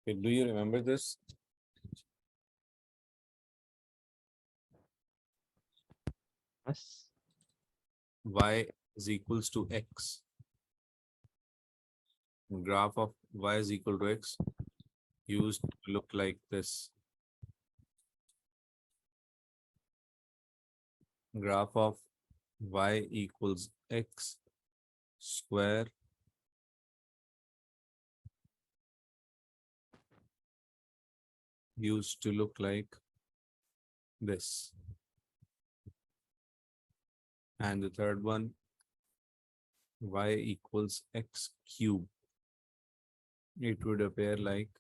Okay, do you remember this? Yes. Y is equals to X. Graph of Y is equal to X used to look like this. Graph of Y equals X square used to look like this. And the third one, Y equals X cube. It would appear like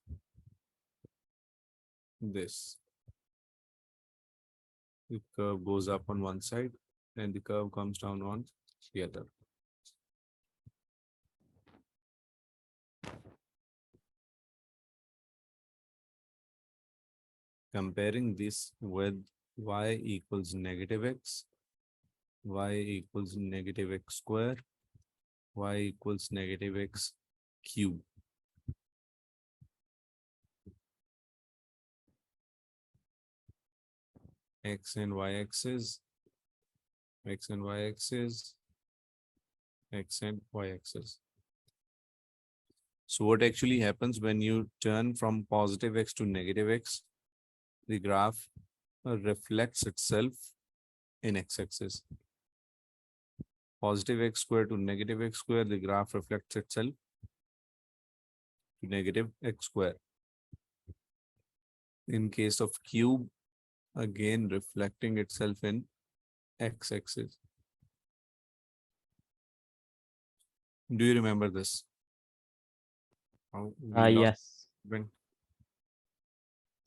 this. The curve goes up on one side and the curve comes down on the other. Comparing this with Y equals negative X, Y equals negative X square, Y equals negative X cube. X and Y axis, X and Y axis, X and Y axis. So what actually happens when you turn from positive X to negative X, the graph reflects itself in X-axis. Positive X square to negative X square, the graph reflects itself to negative X square. In case of cube, again reflecting itself in X-axis. Do you remember this? How we lost Yes. when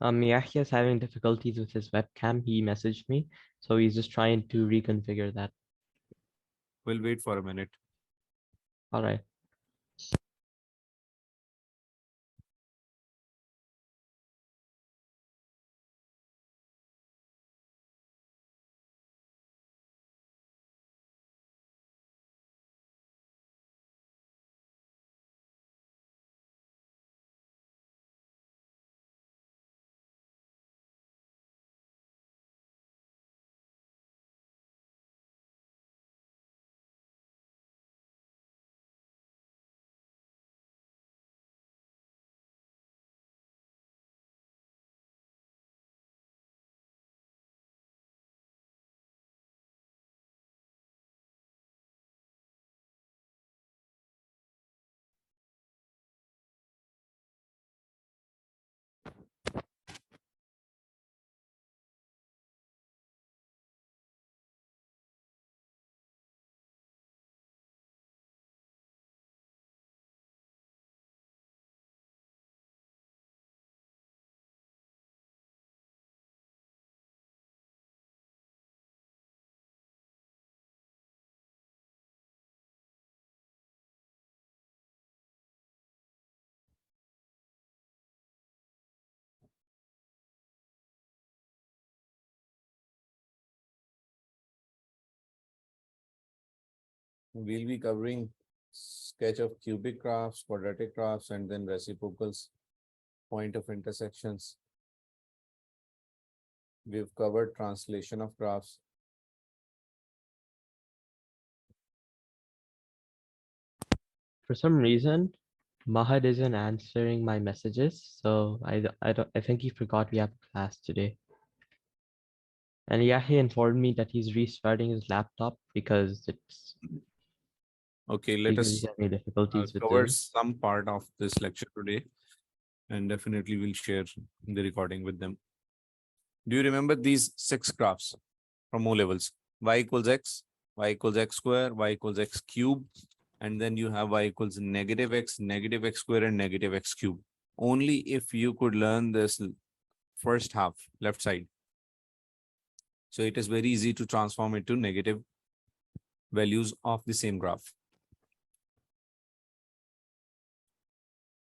Yahya is having difficulties with his webcam. He messaged me, so he's just trying to reconfigure that. we'll wait for a minute. All right. We'll be covering sketch of cubic graphs, quadratic graphs, and then reciprocals, point of intersections. We've covered translation of graphs. For some reason, Mahad isn't answering my messages, so I think he forgot we have class today. And Yahya informed me that he's restarting his laptop because Okay, let he's us having difficulties with cover Zoom. some part of this lecture today, and definitely we'll share the recording with them. Do you remember these 6 graphs from O levels? Y equals X, Y equals X square, Y equals X cube, and then you have Y equals negative X square, and negative X cube. Only if you could learn this first half, left side. So it is very easy to transform it to negative values of the same graph.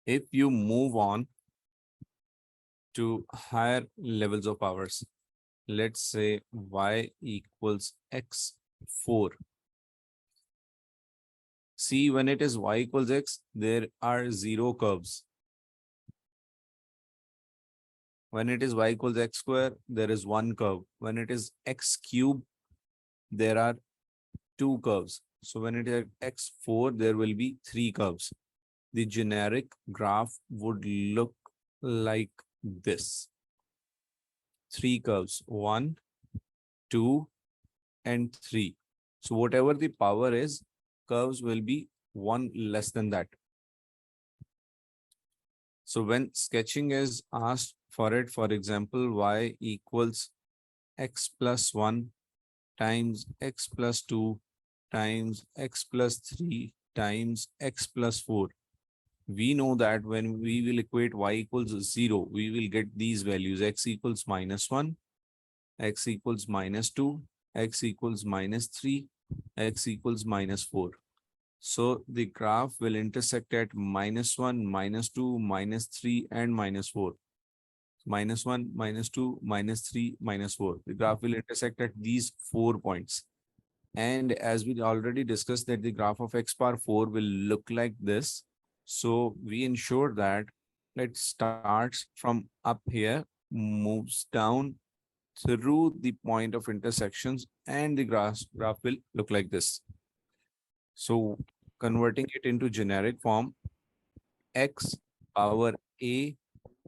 If you move on to higher levels of powers, let's say Y equals X4. See, when it is Y equals X, there are 0 curves. When it is y equals x square, there is one curve. When it is x cube, there are two curves. So when it is x4, there will be three curves. The generic graph would look like this. Three curves, 1, 2, and 3. So whatever the power is, curves will be one less than that. So when sketching is asked for it, for example, y equals x plus 1 times x plus 2 times x plus 3 times x plus 4. We know that when we will equate y equals 0, we will get these values: x equals -1, x equals -2, x equals -3, x equals -4. So the graph will intersect at -1, -2, -3, and -4. -1, -2, -3, -4. The graph will intersect at these 4 points. And as we already discussed that the graph of x power 4 will look like this. So we ensure that it starts from up here, moves down through the point of intersections, and the graph will look like this. So converting it into generic form, x power a,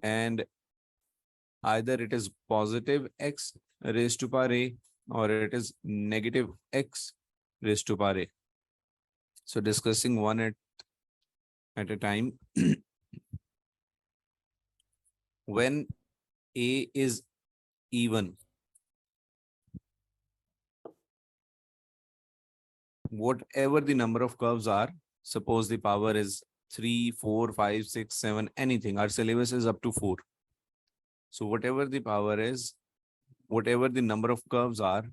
and either it is positive x raised to power a or it is negative x raised to power a. So discussing one at a time. When a is even, whatever the number of curves are, suppose the power is 3, 4, 5, 6, 7, anything. Our syllabus is up to 4. So whatever the power is, whatever the number of curves are,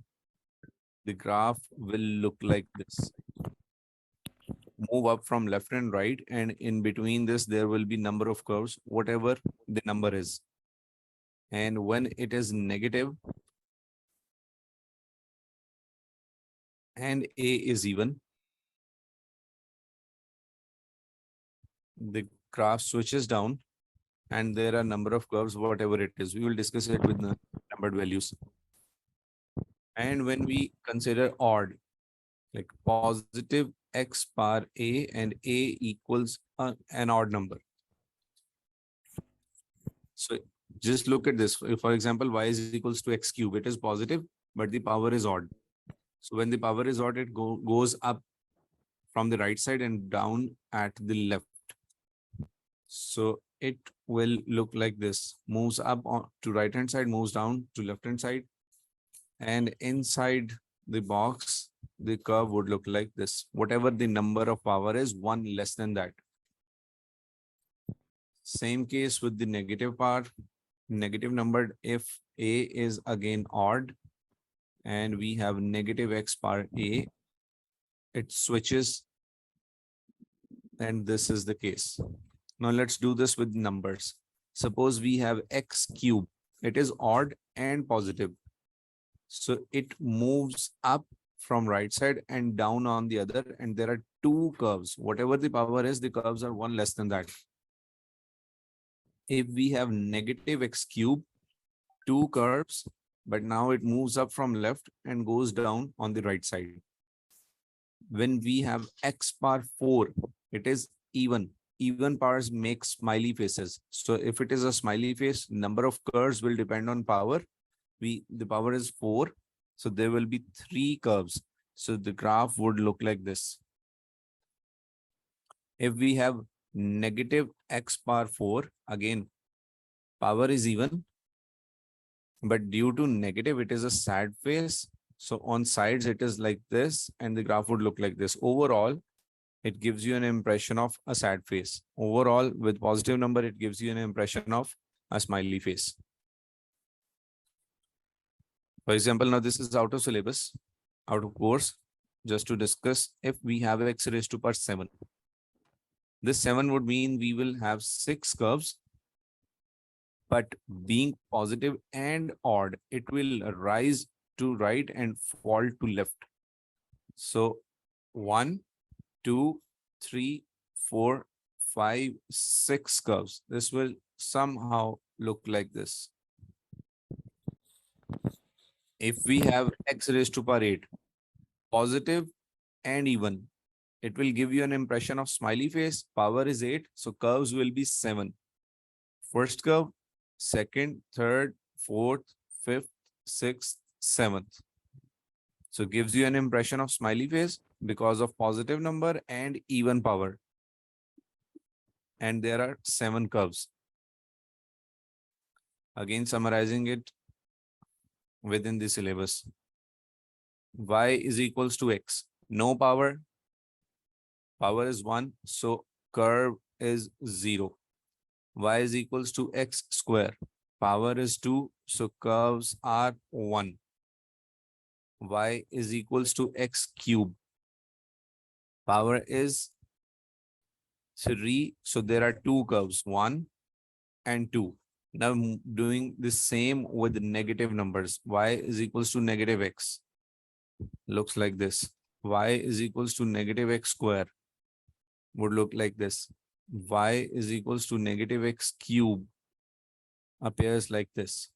the graph will look like this. Move up from left and right, and in between this, there will be number of curves, whatever the number is. And when it is negative and a is even, the graph switches down and there are number of curves, whatever it is. We will discuss it with the numbered values. And when we consider odd, like positive x power a and a equals an odd number. So just look at this. For example, y is equals to x cube. It is positive, but the power is odd. So when the power is odd, it goes up from the right side and down at the left. So it will look like this. Moves up to right hand side, moves down to left hand side. And inside the box, the curve would look like this. Whatever the number of power is, one less than that. Same case with the negative part. Negative number, if a is again odd and we have negative x power a, it switches and this is the case. Now let's do this with numbers. Suppose we have x cube. It is odd and positive. So it moves up from right side and down on the other, and there are two curves. Whatever the power is, the curves are one less than that. If we have negative x cube, two curves, but now it moves up from left and goes down on the right side. When we have x power 4, it is even. Even powers make smiley faces. So if it is a smiley face, number of curves will depend on power. The power is 4. So there will be 3 curves. So the graph would look like this. If we have negative x power 4, again, power is even, but due to negative, it is a sad face. So on sides, it is like this, and the graph would look like this. Overall, it gives you an impression of a sad face. Overall, with positive number, it gives you an impression of a smiley face. For example, now this is out of syllabus, out of course, just to discuss. If we have x raised to power 7, this 7 would mean we will have 6 curves, but being positive and odd, it will rise to right and fall to left. So 1, 2, 3, 4, 5, 6 curves. This will somehow look like this. If we have x raised to power 8, positive and even, it will give you an impression of smiley face. Power is 8, so curves will be 7. First curve, second, third, fourth, fifth, sixth, seventh. So gives you an impression of smiley face because of positive number and even power. And there are 7 curves. Again, summarizing it within the syllabus. Y is equals to x. No power. Power is 1. So curve is 0. Y is equals to x square. Power is 2. So curves are 1. Y is equals to x cube. Power is 3. So there are 2 curves, 1 and 2. Now doing the same with negative numbers. Y is equals to negative x. Looks like this. Y is equals to negative x square. Would look like this. Y is equals to negative x cube. Appears like this.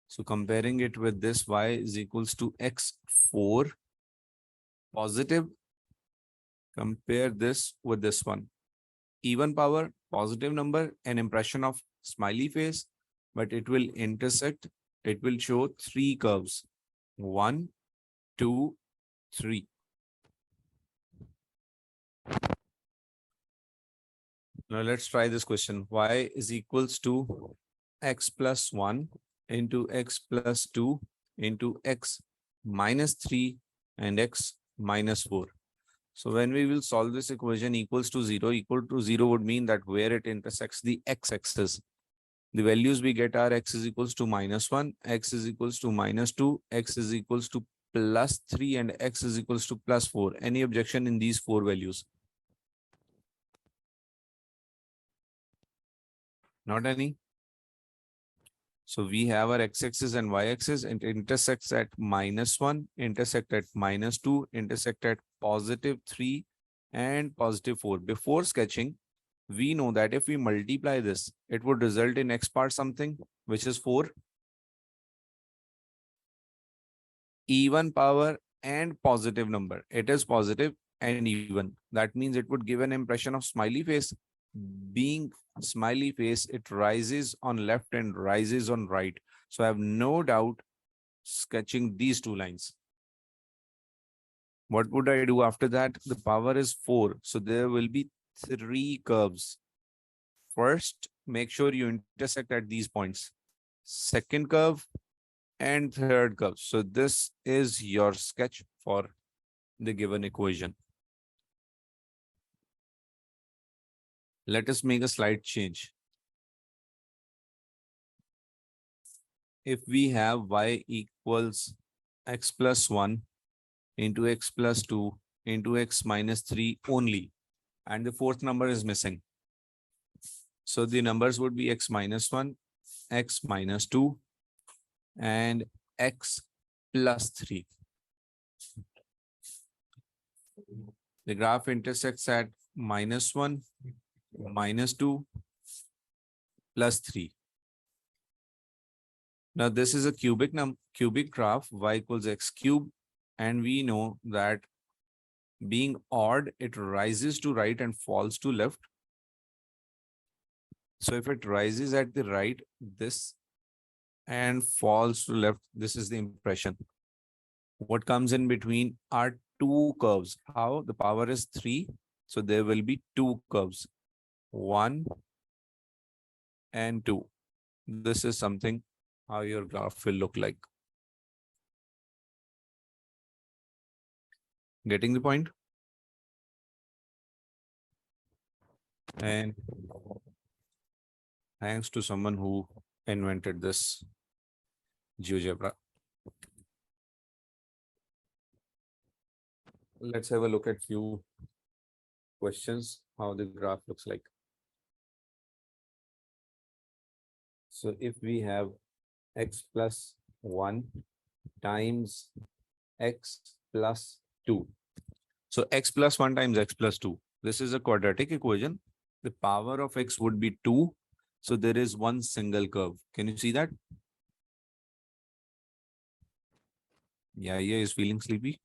So comparing it with this, y is equals to x4 positive. Compare this with this one. Even power, positive number, an impression of smiley face, but it will intersect. It will show 3 curves. 1, 2, 3. Now let's try this question. Y is equals to x plus 1 into x plus 2 into x minus 3 and x minus 4. So when we will solve this equation equal to 0 would mean that where it intersects the x-axis, the values we get are x is equals to minus 1, x is equals to minus 2, x is equals to plus 3 and x is equals to plus 4. Any objection in these 4 values? Not any. So we have our x-axis and y-axis, and it intersects at minus 1, intersect at minus 2, intersect at positive 3 and positive 4. Before sketching, we know that if we multiply this, it would result in x bar something, which is 4. Even power and positive number. It is positive and even. That means it would give an impression of smiley face. Being smiley face, it rises on left and rises on right. So I have no doubt sketching these 2 lines. What would I do after that? The power is 4. So there will be 3 curves. First, make sure you intersect at these points. Second curve and third curve. So this is your sketch for the given equation. Let us make a slight change. If we have y equals x plus 1 into x plus 2 into x minus 3 only, and the fourth number is missing. So the numbers would be x minus 1, x minus 2, and x plus 3. The graph intersects at minus 1, minus 2, plus 3. Now this is a cubic graph, y equals x cube, and we know that being odd, it rises to right and falls to left. So if it rises at the right, this, and falls to left, this is the impression. What comes in between are 2 curves. How? The power is 3. So there will be 2 curves, 1 and 2. This is something how your graph will look like. Getting the point? And thanks to someone who invented this GeoGebra. Let's have a look at few questions, how the graph looks like. So if we have x plus 1 times x plus 2. So x plus 1 times x plus 2. This is a quadratic equation. The power of x would be 2. So there is one single curve. Can you see that? Yeah, is feeling sleepy.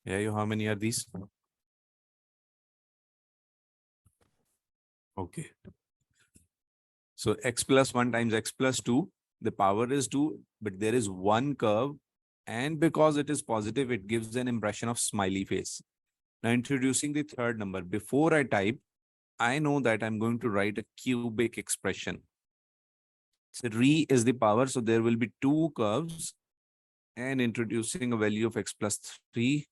Yeah, how many are these? Okay. So x plus 1 times x plus 2, the power is 2, but there is one curve. And because it is positive, it gives an impression of smiley face. Now introducing the third number. Before I type, I know that I'm going to write a cubic expression. So re is the power, so there will be two curves. And introducing a value of x plus 3.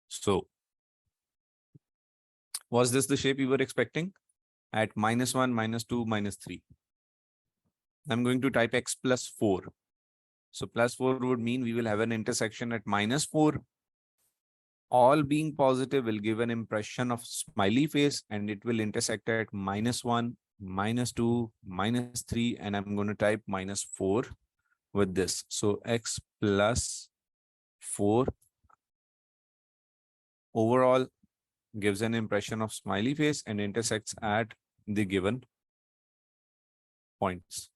So was this the shape you were expecting? At -1, -2, -3. I'm going to type x plus 4. So plus 4 would mean we will have an intersection at -4. All being positive will give an impression of smiley face, and it will intersect at -1, -2, -3, and I'm going to type -4 with this. So x plus 4 overall gives an impression of smiley face and intersects at the given points.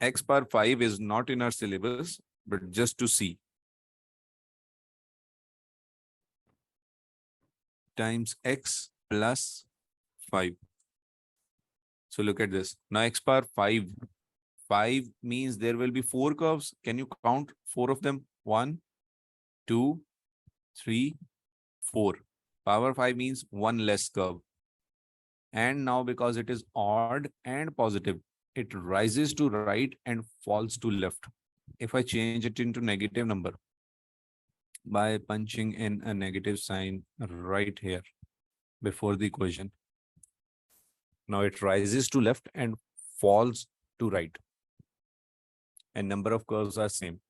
X power 5 is not in our syllabus, but just to see. Times x plus 5. So look at this. Now x power 5. 5 means there will be 4 curves. Can you count 4 of them? 1, 2, 3, 4. Power 5 means one less curve. And now because it is odd and positive, it rises to right and falls to left. If I change it into negative number by punching in a negative sign right here before the equation, now it rises to left and falls to right. And number of curves are same.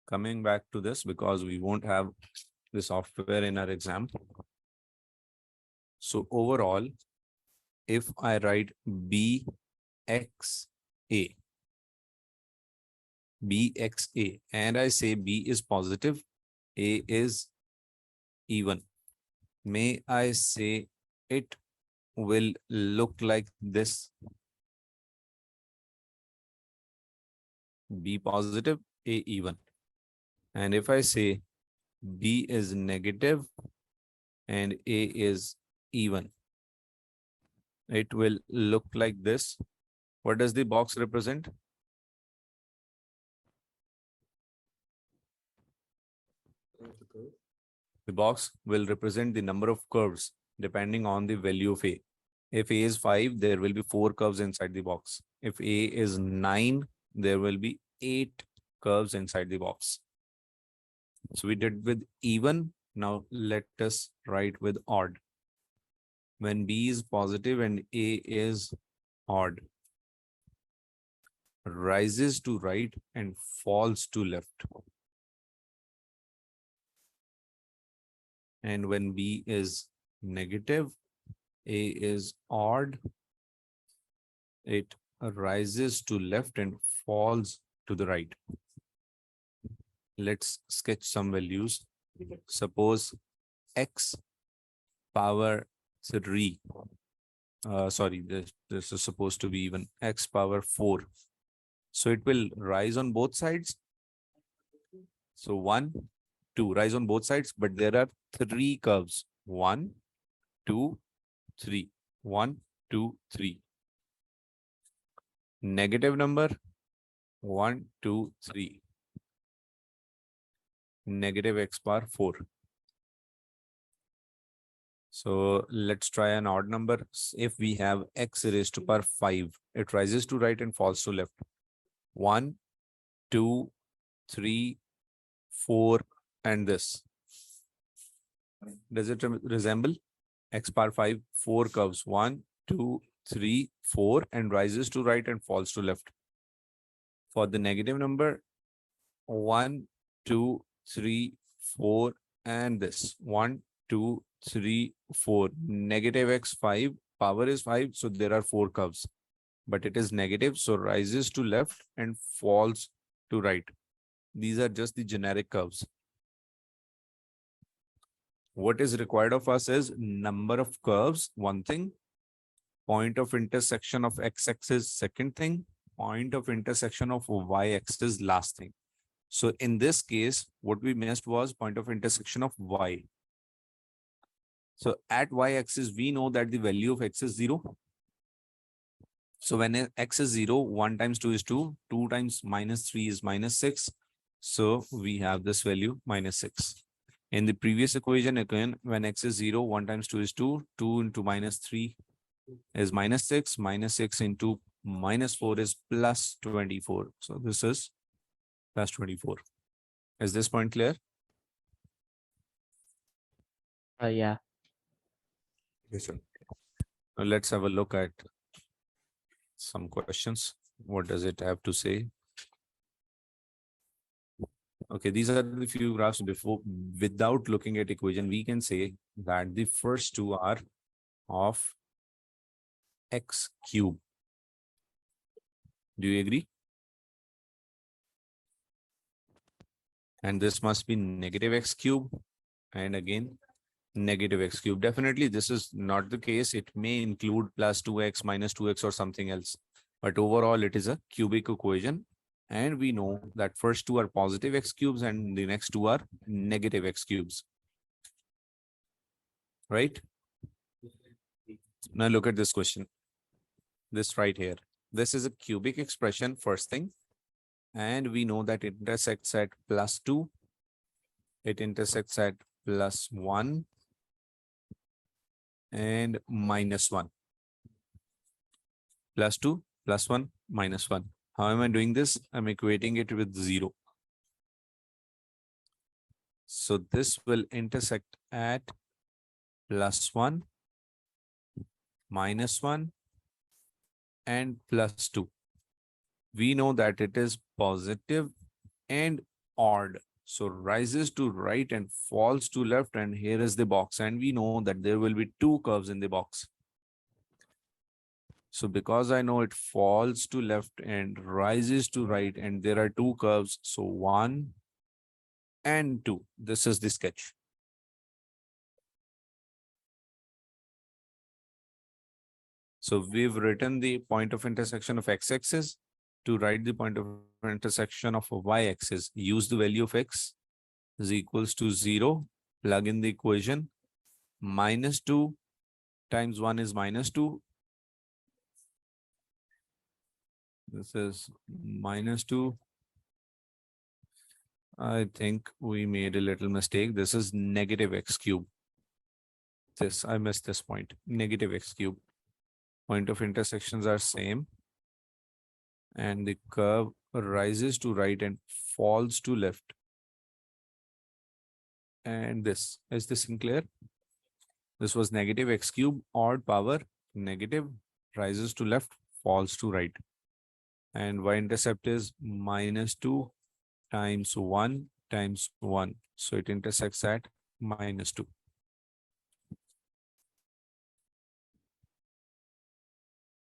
Coming back to this, because we won't have the software in our exam. So overall, if I write BXA, and I say B is positive, A is even, may I say it will look like this? B positive, A even. And if I say B is negative and A is even, it will look like this. What does the box represent? The box will represent the number of curves depending on the value of A. If A is 5, there will be 4 curves inside the box. If A is 9, there will be 8 curves inside the box. So we did with even. Now let us write with odd. When B is positive and A is odd, rises to right and falls to left. And when B is negative, A is odd, it rises to left and falls to the right. Let's sketch some values. Suppose x power 3. Sorry, this is supposed to be even x power 4. So it will rise on both sides. So 1, 2, rise on both sides, but there are 3 curves. 1, 2, 3. 1, 2, 3. Negative number 1, 2, 3. Negative x power 4. So let's try an odd number. If we have x raised to power 5, it rises to right and falls to left. 1, 2, 3, 4, and this. Does it resemble? X power 5, 4 curves. 1, 2, 3, 4, and rises to right and falls to left. For the negative number, 1, 2, 3, 4, and this. 1, 2, 3, 4. Negative x5, power is 5, so there are 4 curves. But it is negative, so rises to left and falls to right. These are just the generic curves. What is required of us is number of curves, one thing, point of intersection of x-axis second thing, point of intersection of y-axis last thing. So in this case, what we missed was point of intersection of y. So at y-axis, we know that the value of x is 0. So when x is 0, 1 times 2 is 2, 2 times minus 3 is minus 6. So we have this value minus 6. In the previous equation, again, when x is 0, 1 times 2 is 2, 2 into minus 3 is minus 6, minus 6 into minus 4 is plus 24. So this is plus 24. Is this point clear? Yeah. Yes, sir. Now let's have a look at some questions. What does it have to say? Okay, these are the few graphs before. Without looking at equation, we can say that the first two are of x cube. Do you agree? And this must be negative x cube. And again, negative x cube. Definitely, this is not the case. It may include plus 2x, minus 2x or something else. But overall, it is a cubic equation. And we know that first two are positive x cubes and the next two are negative x cubes. Right? Now look at this question. This right here. This is a cubic expression, first thing. And we know that it intersects at plus 2. It intersects at plus 1 and minus 1. Plus 2, plus 1, minus 1. How am I doing this? I'm equating it with 0. So this will intersect at plus 1, minus 1, and plus 2. We know that it is positive and odd. So rises to right and falls to left, and here is the box. And we know that there will be two curves in the box. So because I know it falls to left and rises to right, and there are two curves, so 1 and 2. This is the sketch. So we've written the point of intersection of x-axis. To write the point of intersection of y-axis, use the value of x is equals to 0. Plug in the equation. Minus 2 times 1 is minus 2. This is minus 2. I think we made a little mistake. This is negative x cube. I missed this point. Negative x cube. Point of intersections are same. And the curve rises to right and falls to left. And this, is this clear? This was negative x cube, odd power, negative, rises to left, falls to right. And y-intercept is minus 2 times 1 times 1. So it intersects at minus 2.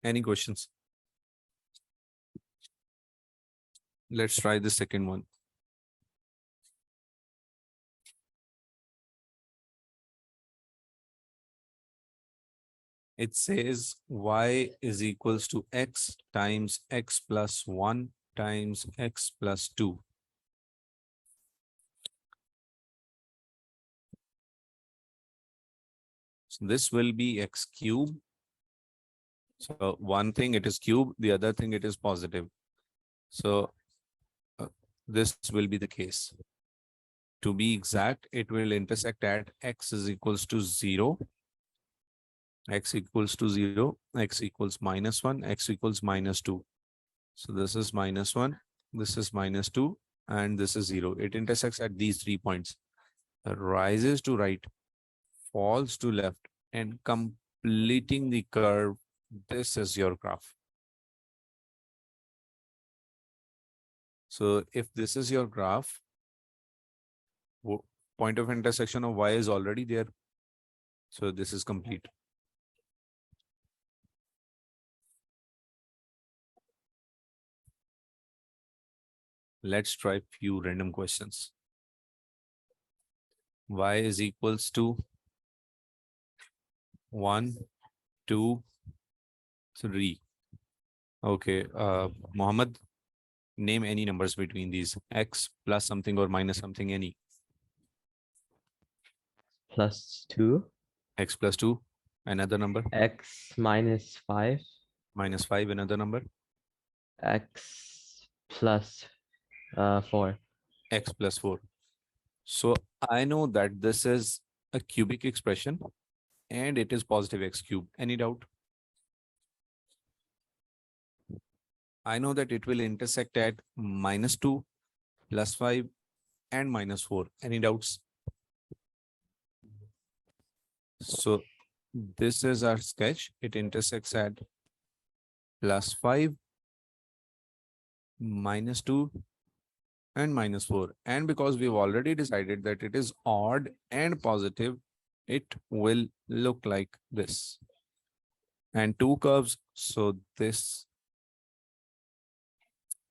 Any questions? Let's try the second one. It says y is equals to x times x plus 1 times x plus 2. So this will be x cube. So one thing it is cube, the other thing it is positive. So this will be the case. To be exact, it will intersect at x is equals to 0, x equals to 0, x equals minus 1, x equals minus 2. So this is minus 1, this is minus 2, and this is 0. It intersects at these 3 points. Rises to right, falls to left, and completing the curve. This is your graph. So if this is your graph, point of intersection of y is already there. So this is complete. Let's try few random questions. Y is equals to 1, 2, 3. Okay. Mohammed, name any numbers between these. X plus something or minus something, any. Plus 2. X plus 2, another number. X minus 5. Minus 5, another number. X plus 4. X plus 4. So I know that this is a cubic expression and it is positive x cube. Any doubt? I know that it will intersect at -2, +5, and -4. Any doubts? So this is our sketch. It intersects at +5, -2, and -4. And because we've already decided that it is odd and positive, it will look like this. And two curves. So this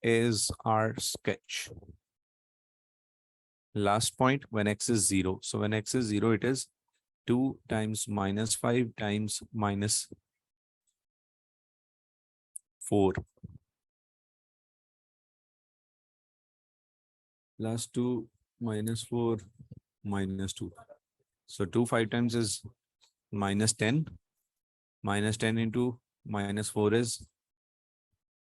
is our sketch. Last point when x is 0. So when x is 0, it is 2 times -5 times -4. Plus 2 -4 -2. So 2 5 times is -10. -10 into -4 is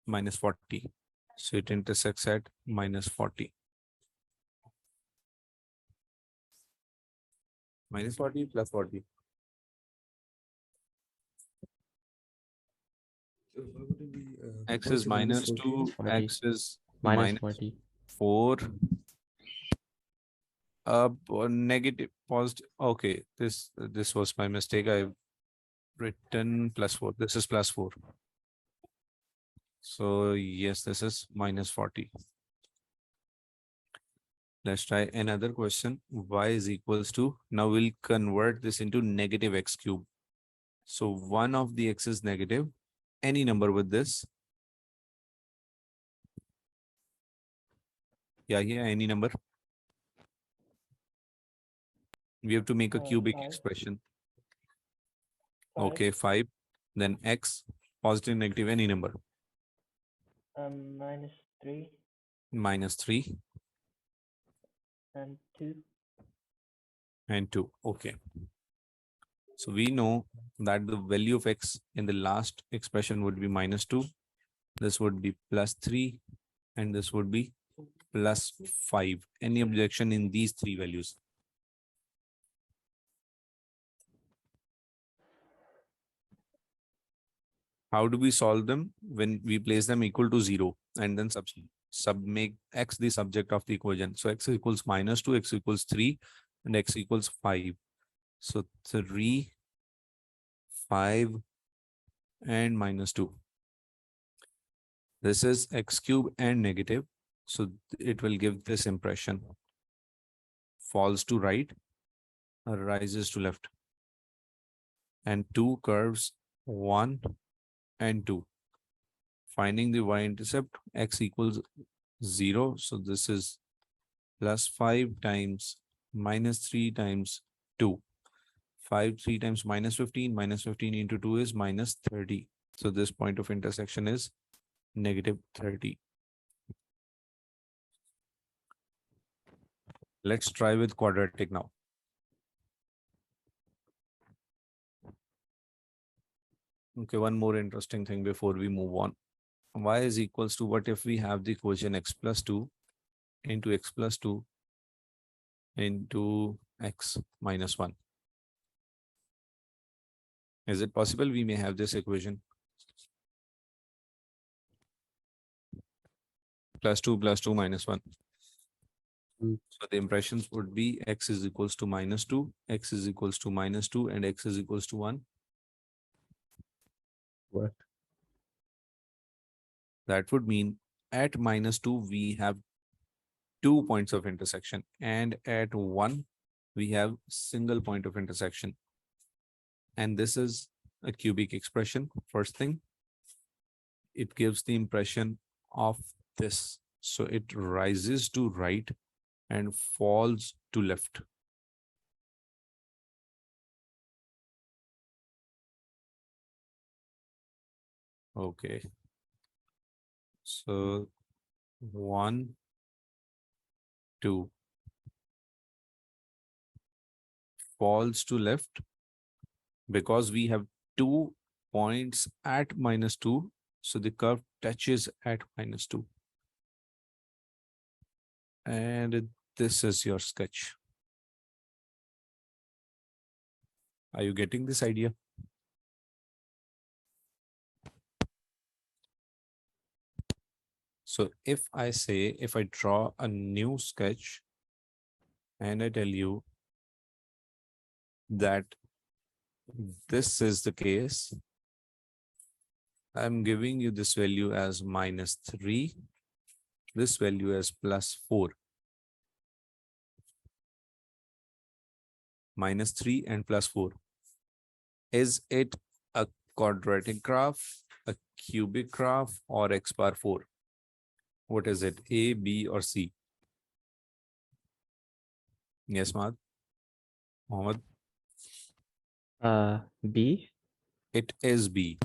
-40. So it intersects at -40. -40 plus 40. X is -2, 40. X is Minus 40. -4. Negative, positive. Okay, this was my mistake. I've written +4. This is +4. So yes, this is -40. Let's try another question. Y is equals to, now we'll convert this into negative x cube. So one of the x is negative. Any number with this? Yeah, any number. We have to make a cubic 5. expression. 5. Okay, 5. Then x, positive, negative, any number. -3 -3 and 2. and 2. Okay. So we know that the value of x in the last expression would be -2. This would be +3 and this would be +5. Any objection in these three values? How do we solve them? When we place them equal to 0 and then make x the subject of the equation. So x equals -2, x equals 3, and x equals 5. So 3, 5, and -2. This is x cube and negative. So it will give this impression. Falls to right, rises to left. And two curves, 1 and 2. Finding the y-intercept, x equals 0. So this is +5 times -3 times 2. 5, 3 times -15. -15 into 2 is -30. So this point of intersection is -30. Let's try with quadratic now. Okay, one more interesting thing before we move on. Y is equals to, what if we have the equation x plus 2 into x plus 2 into x minus 1? Is it possible we may have this equation? +2 minus 1. So the impressions would be x is equals to -2, x is equals to -2, and x is equals to 1. Work. That would mean at -2, we have 2 points of intersection, and at 1, we have single point of intersection. And this is a cubic expression. First thing, it gives the impression of this. So it rises to right and falls to left. Okay. So 1, 2 falls to left because we have 2 points at -2. So the curve touches at -2. And this is your sketch. Are you getting this idea? So if I draw a new sketch and I tell you that this is the case, I'm giving you this value as -3, this value as +4. -3 and +4. Is it a quadratic graph, a cubic graph, or x bar 4? What is it, A, B, or C? Yes, Mohammed? B. It is B.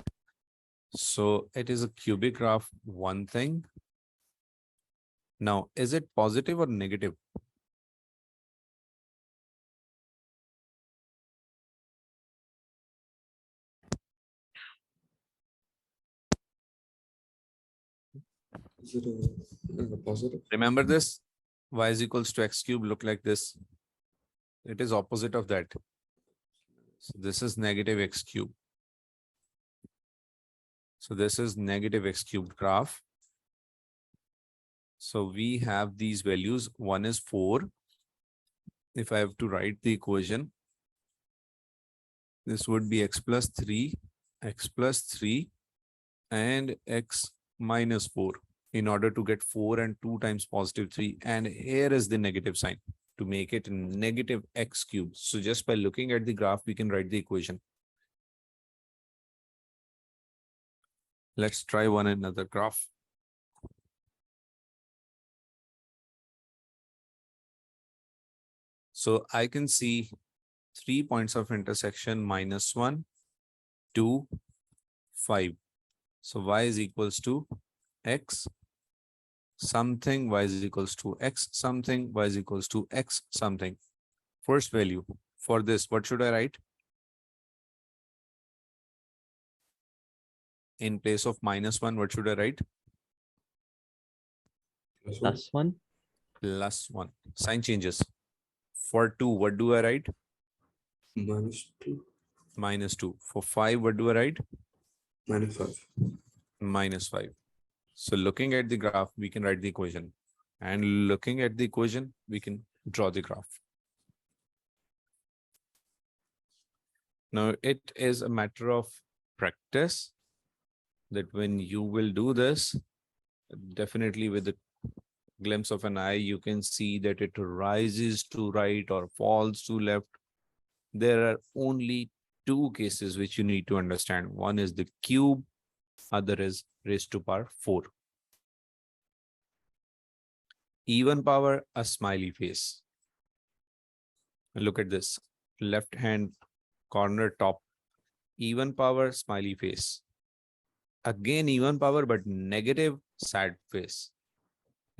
So it is a cubic graph, one thing. Now, is it positive or negative? Is it a positive? Remember this? Y is equals to x cube look like this. It is opposite of that. So this is negative x cube. So this is negative x cubed graph. So we have these values. One is 4. If I have to write the equation, this would be x plus 3, and x minus 4 in order to get 4 and 2 times positive 3. And here is the negative sign to make it negative x cubed. So just by looking at the graph, we can write the equation. Let's try one another graph. So I can see 3 points of intersection, -1, 2, 5. So y is equals to x something, y is equals to x something, y is equals to x something. First value for this, what should I write? In place of -1, what should I write? +1. +1. Sign changes. For 2, what do I write? -2. -2. For 5, what do I write? -5. -5. So looking at the graph, we can write the equation. And looking at the equation, we can draw the graph. Now, it is a matter of practice that when you will do this, definitely with the glimpse of an eye, you can see that it rises to right or falls to left. There are only 2 cases which you need to understand. One is the cube, other is raised to power 4. Even power, a smiley face. Look at this, left hand corner top, even power, smiley face. Again, even power, but negative, sad face.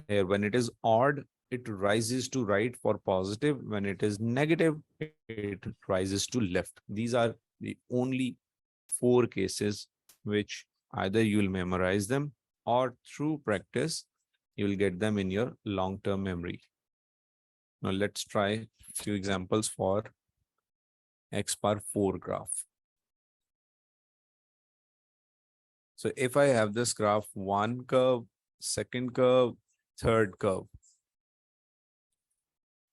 Here, when it is odd, it rises to right for positive. When it is negative, it rises to left. These are the only 4 cases which either you will memorize them or through practice, you will get them in your long-term memory. Now let's try a few examples for x bar 4 graph. So if I have this graph, 1 curve, 2nd curve, 3rd curve.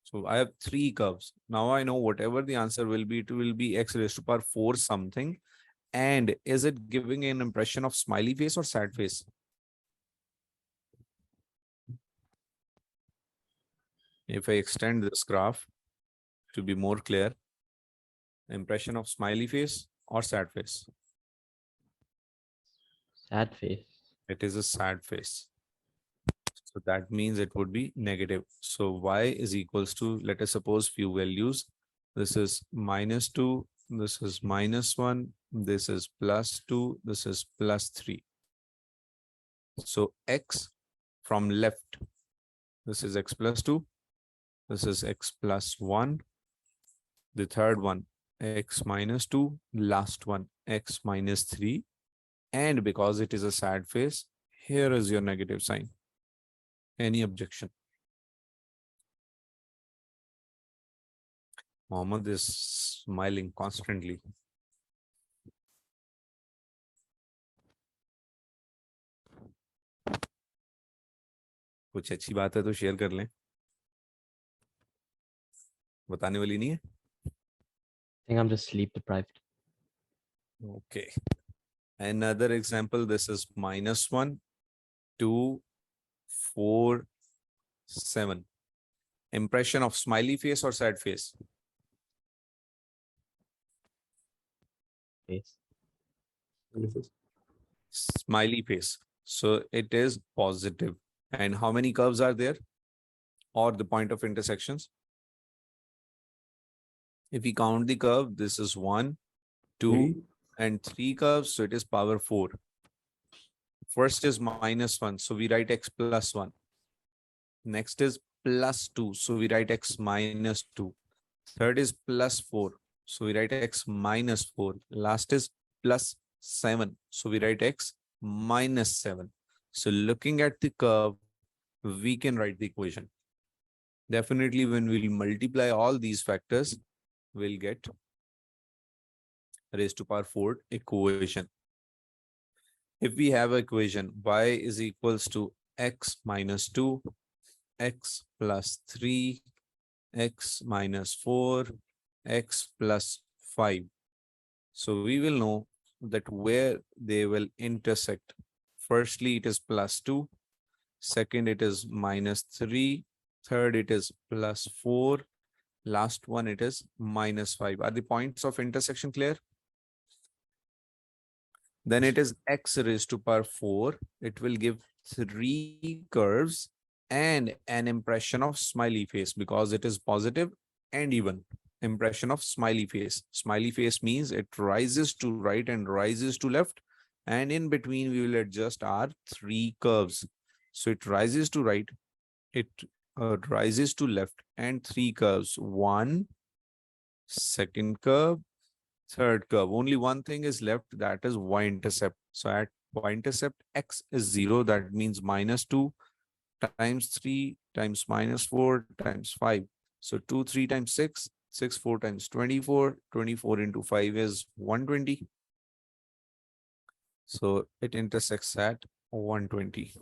So I have 3 curves. Now I know whatever the answer will be, it will be x raised to power 4 something. And is it giving an impression of smiley face or sad face? If I extend this graph to be more clear, impression of smiley face or sad face? Sad face. It is a sad face. So that means it would be negative. So y is equals to, let us suppose few values. This is -2, this is -1, this is +2, this is +3. So x from left, this is x +2, this is x +1, the third one x -2, last one x -3, and because it is a sad face, here is your negative sign. Any objection? Mohammed is smiling constantly. कुछ अच्छी बात है तो share कर लें, बताने वाली नहीं है. I think I'm just sleep deprived. Okay. Another example, this is -1, 2, 4, 7. Impression of smiley face or sad face? Face. Manifest. Smiley face. So it is positive. And how many curves are there? Or the point of intersections? If we count the curve, this is 1, 2, Three. and 3 curves. So it is power 4. First is -1. So we write x +1. Next is +2. So we write x -2. Third is +4. So we write x -4. Last is +7. So we write x -7. So looking at the curve, we can write the equation. Definitely when we'll multiply all these factors, we'll get raised to power 4 equation. If we have equation y is equals to x -2, x +3, x -4, x +5. So we will know that where they will intersect. Firstly, it is +2. Second, it is -3. Third, it is +4. Last one, it is -5. Are the points of intersection clear? Then it is x raised to power 4. It will give 3 curves and an impression of smiley face because it is positive and even. Impression of smiley face. Smiley face means it rises to right and rises to left. And in between, we will adjust our 3 curves. So it rises to right, it rises to left, and 3 curves. One, second curve, third curve. Only one thing is left, that is y-intercept. So at y-intercept, x is 0. That means -2 times 3 times -4 times 5. So 2, 3 times 6, 6, 4 times 24. 24 into 5 is 120. So it intersects at 120.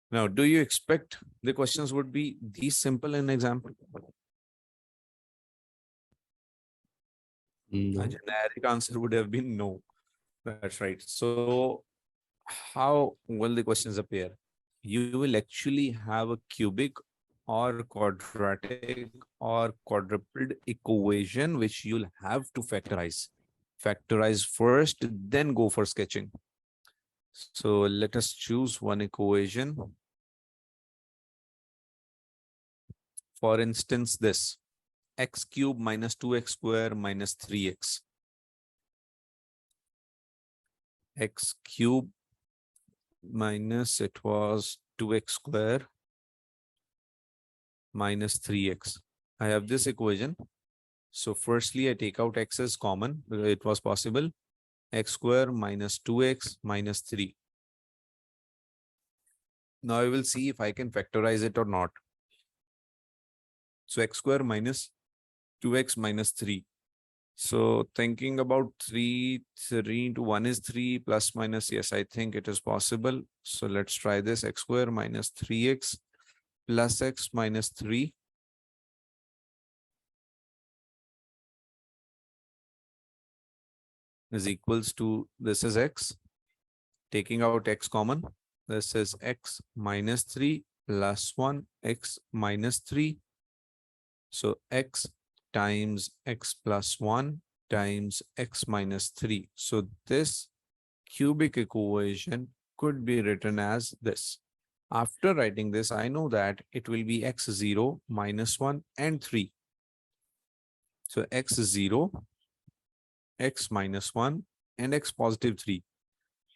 Now, do you expect the questions would be these simple in example? No. A generic answer would have been no. That's right. So how will the questions appear? You will actually have a cubic or quadratic or quadrupled equation, which you'll have to factorize. Factorize first, then go for sketching. So let us choose one equation. For instance, this x cube minus 2x square minus 3x. X cube minus, it was 2x square minus 3x. I have this equation. So firstly, I take out x as common. It was possible. X square minus 2x minus 3. Now I will see if I can factorize it or not. So x square minus 2x minus 3. So thinking about 3 into 1 is 3 plus minus. Yes, I think it is possible. So let's try this. X square minus 3x plus x minus 3. Is equals to, this is x. Taking out x common. This is x minus 3 plus 1 x minus 3. So x times x plus 1 times x minus 3. So this cubic equation could be written as this. After writing this, I know that it will be x0 minus 1 and 3. So x is 0, x minus 1, and x positive 3.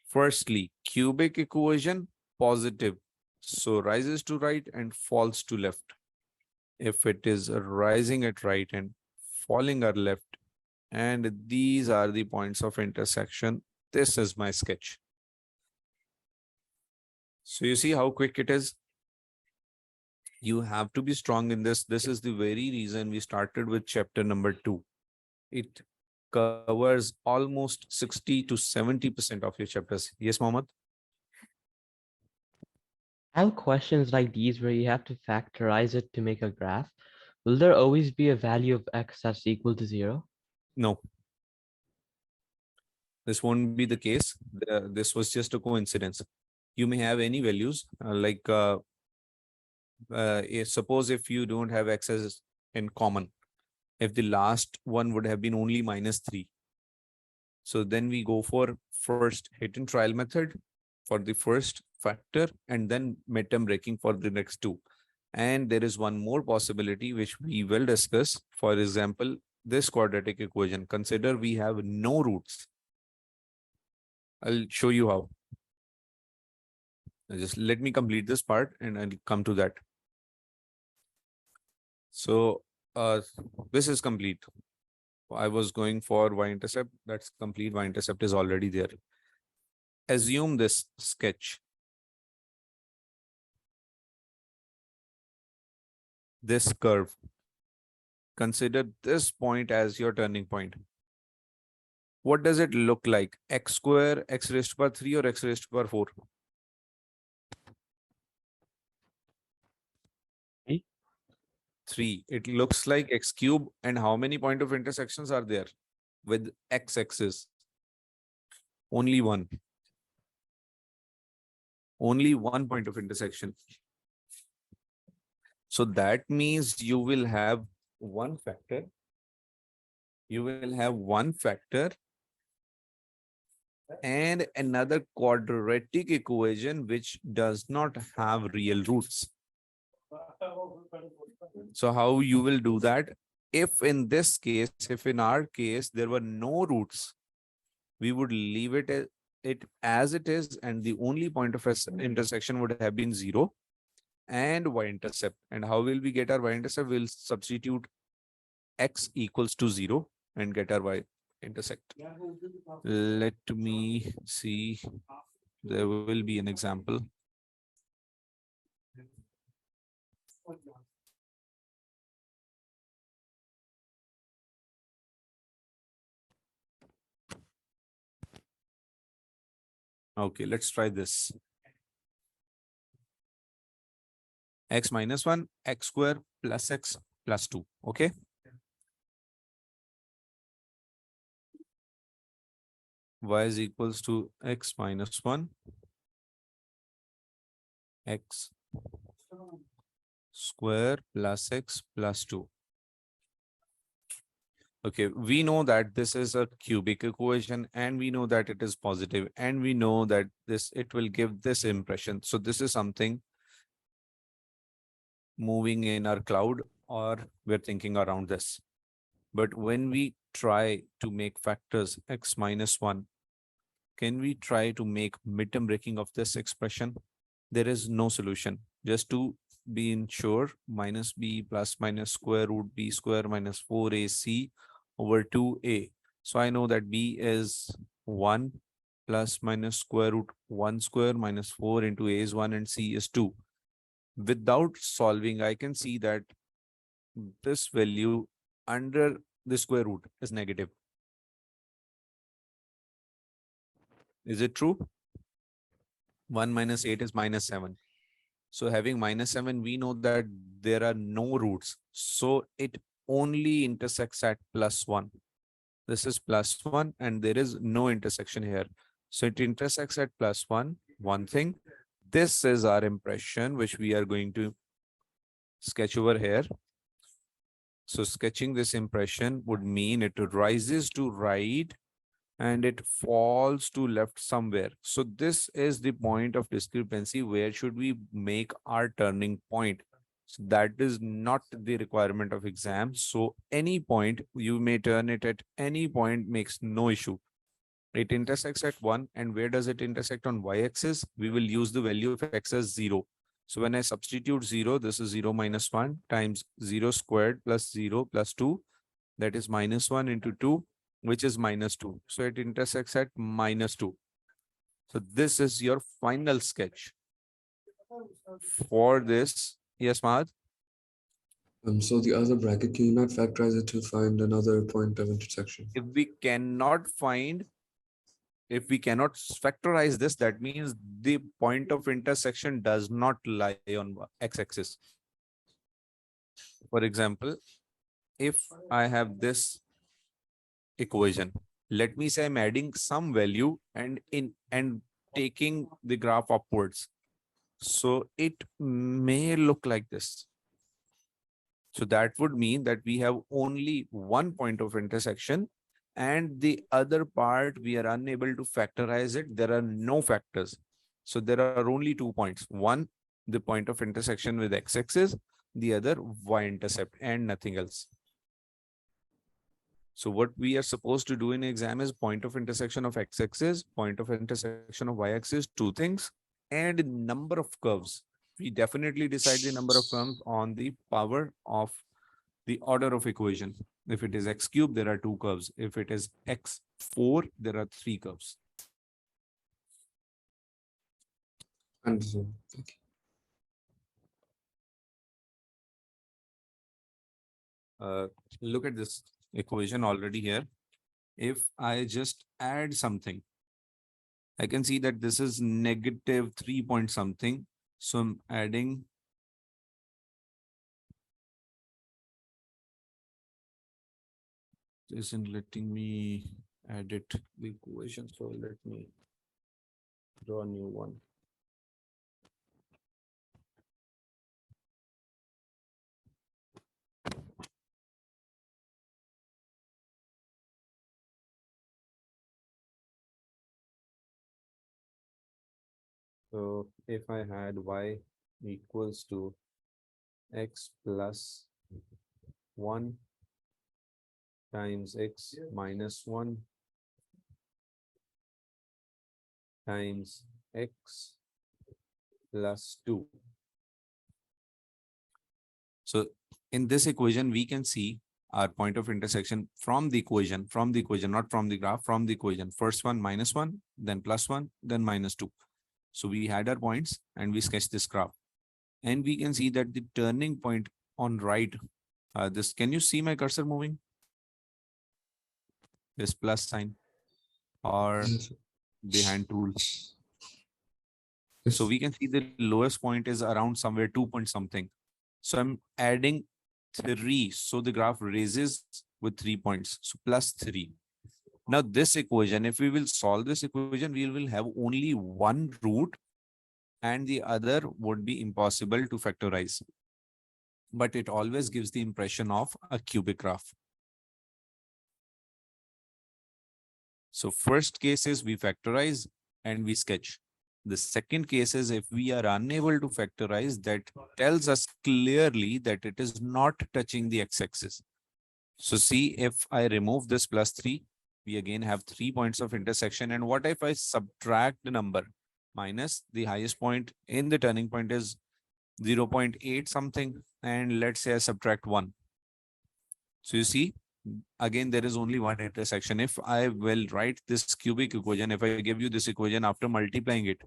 Firstly, cubic equation positive. So rises to right and falls to left. If it is rising at right and falling at left, and these are the points of intersection, this is my sketch. So you see how quick it is? You have to be strong in this. This is the very reason we started with chapter number 2. It covers almost 60 to 70% of your chapters. Yes, Mohammed? I have questions like these where you have to factorize it to make a graph. Will there always be a value of x that's equal to 0? No. This won't be the case. This was just a coincidence. You may have any values suppose if you don't have x's in common, if the last one would have been only -3. So then we go for first hit and trial method for the first factor and then midterm breaking for the next two. And there is one more possibility which we will discuss. For example, this quadratic equation, consider we have no roots. I'll show you how. Just let me complete this part and I'll come to that. So this is complete. I was going for y-intercept. That's complete. Y-intercept is already there. Assume this sketch. This curve. Consider this point as your turning point. What does it look like? X square, x raised to power 3 or x raised to power 4? 3. It looks like x cube. And how many point of intersections are there with x-axis? Only one. Only one point of intersection. So that means you will have one factor. You will have one factor and another quadratic equation which does not have real roots. So how you will do that? If in this case, if in our case, there were no roots, we would leave it as it is, and the only point of intersection would have been 0 and y-intercept. And how will we get our y-intercept? We'll substitute x equals to 0 and get our y-intercept. Let me see. There will be an example. Okay, let's try this. X minus 1, x square plus x plus 2. Okay. Y is equals to x minus 1, x square plus x plus 2. Okay, we know that this is a cubic equation and we know that it is positive and we know that it will give this impression. So this is something moving in our cloud, or we're thinking around this. But when we try to make factors x minus 1, can we try to make midterm breaking of this expression? There is no solution. Just to be sure, minus b plus minus square root b square minus 4ac over 2a. So I know that b is 1 plus minus square root 1 square minus 4 into a is 1 and c is 2. Without solving, I can see that this value under the square root is negative. Is it true? 1 minus 8 is minus 7. So having minus 7, we know that there are no roots. So it only intersects at plus 1. This is plus 1 and there is no intersection here. So it intersects at plus 1, one thing. This is our impression, which we are going to sketch over here. So sketching this impression would mean it rises to right and it falls to left somewhere. So this is the point of discrepancy. Where should we make our turning point? So that is not the requirement of exam. So any point, you may turn it at any point, makes no issue. It intersects at 1. And where does it intersect on y-axis? We will use the value of x as 0. So when I substitute 0, this is 0 minus 1 times 0 squared plus 0 plus 2. That is minus 1 into 2, which is minus 2. So it intersects at minus 2. So this is your final sketch. For this, yes, Mahad? So the other bracket, can you not factorize it to find another point of intersection? If we cannot factorize this, that means the point of intersection does not lie on x-axis. For example, if I have this equation, let me say I'm adding some value and taking the graph upwards. So it may look like this. So that would mean that we have only one point of intersection, and the other part we are unable to factorize it. There are no factors. So there are only 2 points. One, the point of intersection with x-axis, the other y-intercept, and nothing else. So what we are supposed to do in exam is point of intersection of x-axis, point of intersection of y-axis, 2 things, and number of curves. We definitely decide the number of curves on the power of the order of equation. If it is x cubed, there are 2 curves. If it is x4, there are 3 curves. Understood. Thank you. Look at this equation already here. If I just add something, I can see that this is negative 3 point something. So I'm adding isn't letting me edit the equation. So let me draw a new one. So if I had y equals to x plus 1 times x minus 1 times x plus 2. So in this equation, we can see our point of intersection from the equation, not from the graph, from the equation. First one minus 1, then plus 1, then minus 2. So we had our points and we sketched this graph. And we can see that the turning point on right, this, can you see my cursor moving? This plus sign or Yes. the hand tool. Yes. So we can see the lowest point is around somewhere 2 point something. So I'm adding 3. So the graph raises with 3 points. So plus 3. Now this equation, if we will solve this equation, we will have only one root and the other would be impossible to factorize. But it always gives the impression of a cubic graph. So first case is we factorize and we sketch. The second case is if we are unable to factorize, that tells us clearly that it is not touching the x-axis. So see, if I remove this plus 3, we again have 3 points of intersection. And what if I subtract the number? Minus the highest point in the turning point is 0.8 something. And let's say I subtract 1. So you see, again, there is only one intersection. If I will write this cubic equation, if I give you this equation after multiplying it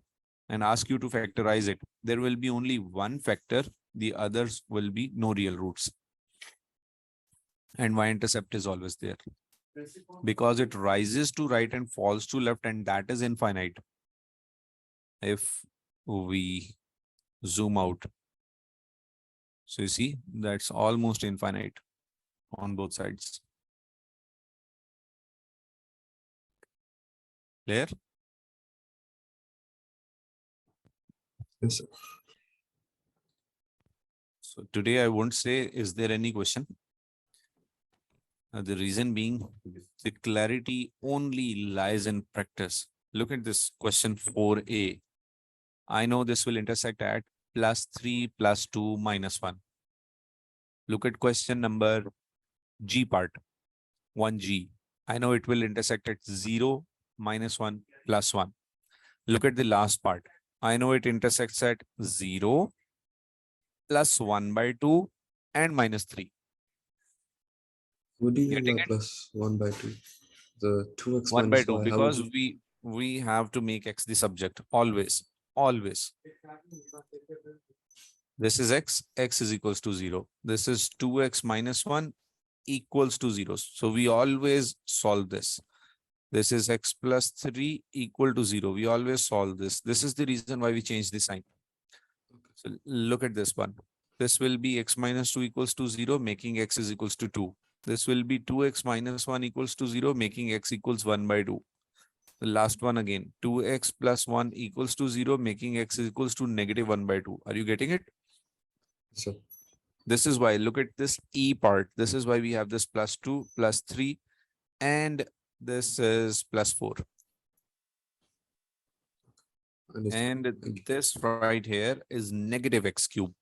and ask you to factorize it, there will be only one factor. The others will be no real roots. And y-intercept is always there because it rises to right and falls to left, and that is infinite. If we zoom out, so you see, that's almost infinite on both sides. Clear? Yes, sir. So today I won't say, is there any question? The reason being, the clarity only lies in practice. Look at this question 4a. I know this will intersect at plus 3 plus 2 minus 1. Look at question number G part, 1G. I know it will intersect at 0, -1, +1. Look at the last part. I know it intersects at 0, +1/2, and -3. What do you mean Getting by it? plus 1/2? The 2x 1/2, -y, how would because you? we have to make x the subject always, always. This is x is equals to 0. This is 2x -1 equals to 0. So we always solve this. This is x plus 3 equal to 0. We always solve this. This is the reason why we change the sign. So look at this one. This will be x minus 2 equals to 0, making x is equals to 2. This will be 2x minus 1 equals to 0, making x equals 1/2. The last one again, 2x plus 1 equals to 0, making x equals to -1/2. Are you getting it? So This is why, look at this E part. This is why we have this +2, +3, and this is +4. understood. And Thank you. this right here is -x cube.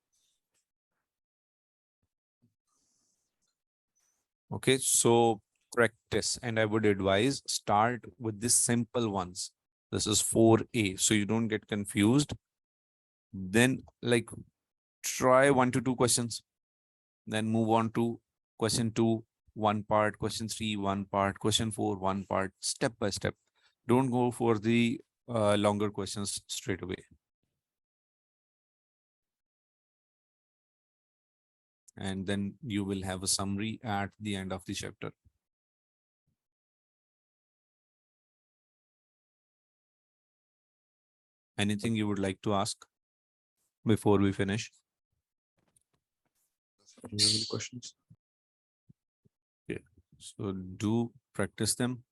Okay, so practice, and I would advise start with the simple ones. This is 4A, so you don't get confused. Then like try 1 to 2 questions, then move on to question 2, one part, question 3, one part, question 4, one part, step by step. Don't go for the longer questions straight away. And then you will have a summary at the end of the chapter. Anything you would like to ask before we finish? Do you have any questions? So do practice them.